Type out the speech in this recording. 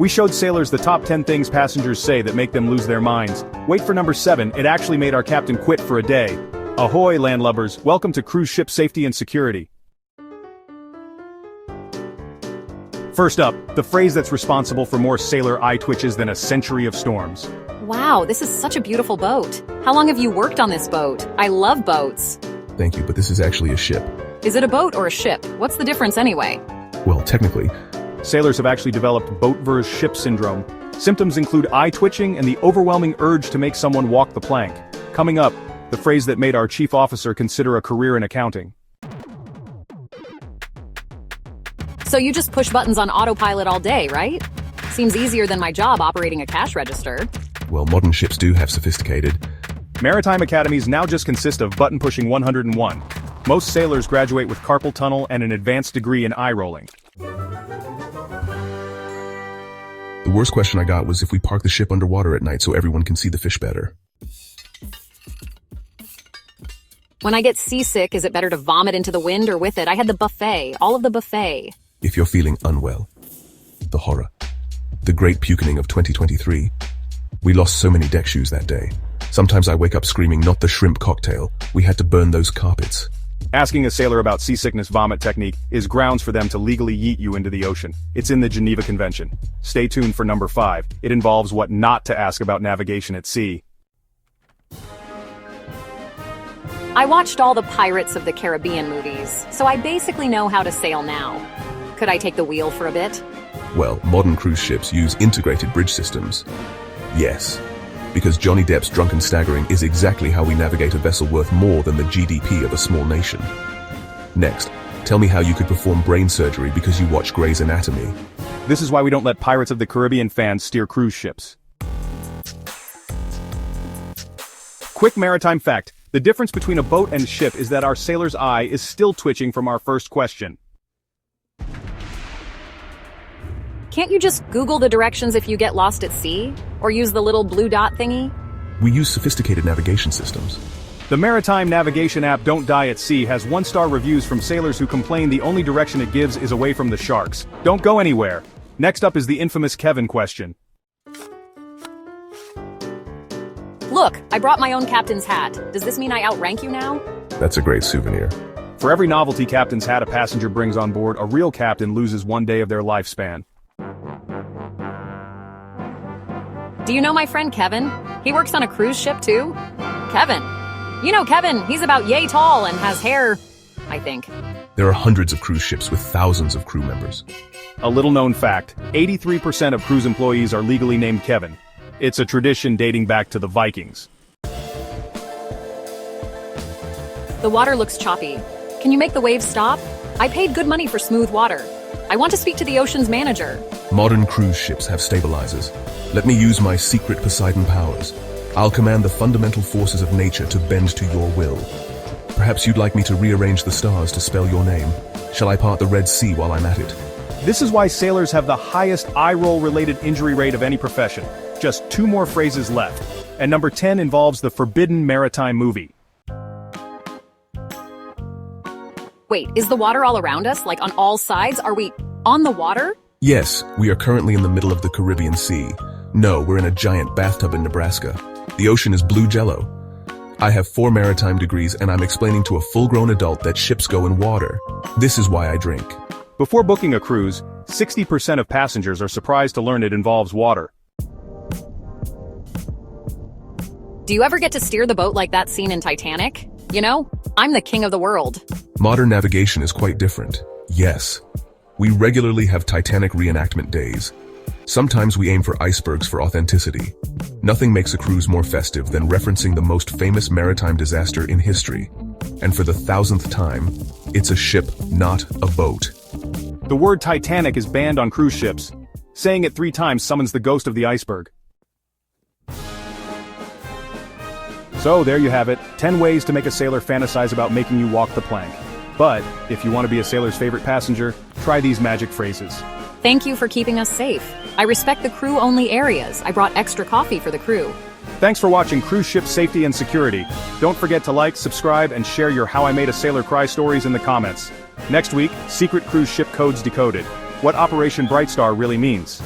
We showed sailors the top 10 things passengers say that make them lose their minds. Wait for number 7, it actually made our captain quit for a day. Ahoy, landlubbers, welcome to cruise ship safety and security. First up, the phrase that's responsible for more sailor eye twitches than a century of storms. Wow, this is such a beautiful boat. How long have you worked on this boat? I love boats. Thank you, but this is actually a ship. Is it a boat or a ship? What's the difference anyway? Well, technically. Sailors have actually developed boat versus ship syndrome. Symptoms include eye twitching and the overwhelming urge to make someone walk the plank. Coming up, the phrase that made our chief officer consider a career in accounting. So you just push buttons on autopilot all day, right? Seems easier than my job operating a cash register. Well, modern ships do have sophisticated. Maritime academies now just consist of button-pushing 101. Most sailors graduate with carpal tunnel and an advanced degree in eye rolling. The worst question I got was if we park the ship underwater at night so everyone can see the fish better. When I get seasick, is it better to vomit into the wind or with it? I had the buffet, all of the buffet. If you're feeling unwell. The horror. The great pukening of 2023. We lost so many deck shoes that day. Sometimes I wake up screaming, not the shrimp cocktail. We had to burn those carpets. Asking a sailor about seasickness vomit technique is grounds for them to legally yeet you into the ocean. It's in the Geneva Convention. Stay tuned for number 5. It involves what not to ask about navigation at sea. I watched all the Pirates of the Caribbean movies, so I basically know how to sail now. Could I take the wheel for a bit? Well, modern cruise ships use integrated bridge systems. Yes, because Johnny Depp's drunken staggering is exactly how we navigate a vessel worth more than the GDP of a small nation. Next, tell me how you could perform brain surgery because you watch Grey's Anatomy. This is why we don't let Pirates of the Caribbean fans steer cruise ships. Quick maritime fact. The difference between a boat and a ship is that our sailor's eye is still twitching from our first question. Can't you just Google the directions if you get lost at sea? Or use the little blue dot thingy? We use sophisticated navigation systems. The maritime navigation app Don't Die at Sea has 1-star reviews from sailors who complain the only direction it gives is away from the sharks. Don't go anywhere. Next up is the infamous Kevin question. Look, I brought my own captain's hat. Does this mean I outrank you now? That's a great souvenir. For every novelty captain's hat a passenger brings on board, a real captain loses 1 day of their lifespan. Do you know my friend Kevin? He works on a cruise ship too? Kevin. You know Kevin, he's about yay tall and has hair, I think. There are hundreds of cruise ships with thousands of crew members. A little-known fact, 83% of cruise employees are legally named Kevin. It's a tradition dating back to the Vikings. The water looks choppy. Can you make the waves stop? I paid good money for smooth water. I want to speak to the ocean's manager. Modern cruise ships have stabilizers. Let me use my secret Poseidon powers. I'll command the fundamental forces of nature to bend to your will. Perhaps you'd like me to rearrange the stars to spell your name. Shall I part the Red Sea while I'm at it? This is why sailors have the highest eye-roll-related injury rate of any profession. Just 2 more phrases left. And number 10 involves the forbidden maritime movie. Wait, is the water all around us? Like on all sides? Are we on the water? Yes, we are currently in the middle of the Caribbean Sea. No, we're in a giant bathtub in Nebraska. The ocean is blue jello. I have 4 maritime degrees and I'm explaining to a full-grown adult that ships go in water. This is why I drink. Before booking a cruise, 60% of passengers are surprised to learn it involves water. Do you ever get to steer the boat like that scene in Titanic? You know, I'm the king of the world. Modern navigation is quite different. Yes. We regularly have Titanic reenactment days. Sometimes we aim for icebergs for authenticity. Nothing makes a cruise more festive than referencing the most famous maritime disaster in history. And for the 1000th time, it's a ship, not a boat. The word Titanic is banned on cruise ships. Saying it 3 times summons the ghost of the iceberg. So there you have it, 10 ways to make a sailor fantasize about making you walk the plank. But, if you want to be a sailor's favorite passenger, try these magic phrases. Thank you for keeping us safe. I respect the crew-only areas. I brought extra coffee for the crew. Thanks for watching Cruise Ship Safety and Security. Don't forget to like, subscribe, and share your How I Made a Sailor Cry stories in the comments. Next week, secret cruise ship codes decoded. What Operation Bright Star really means.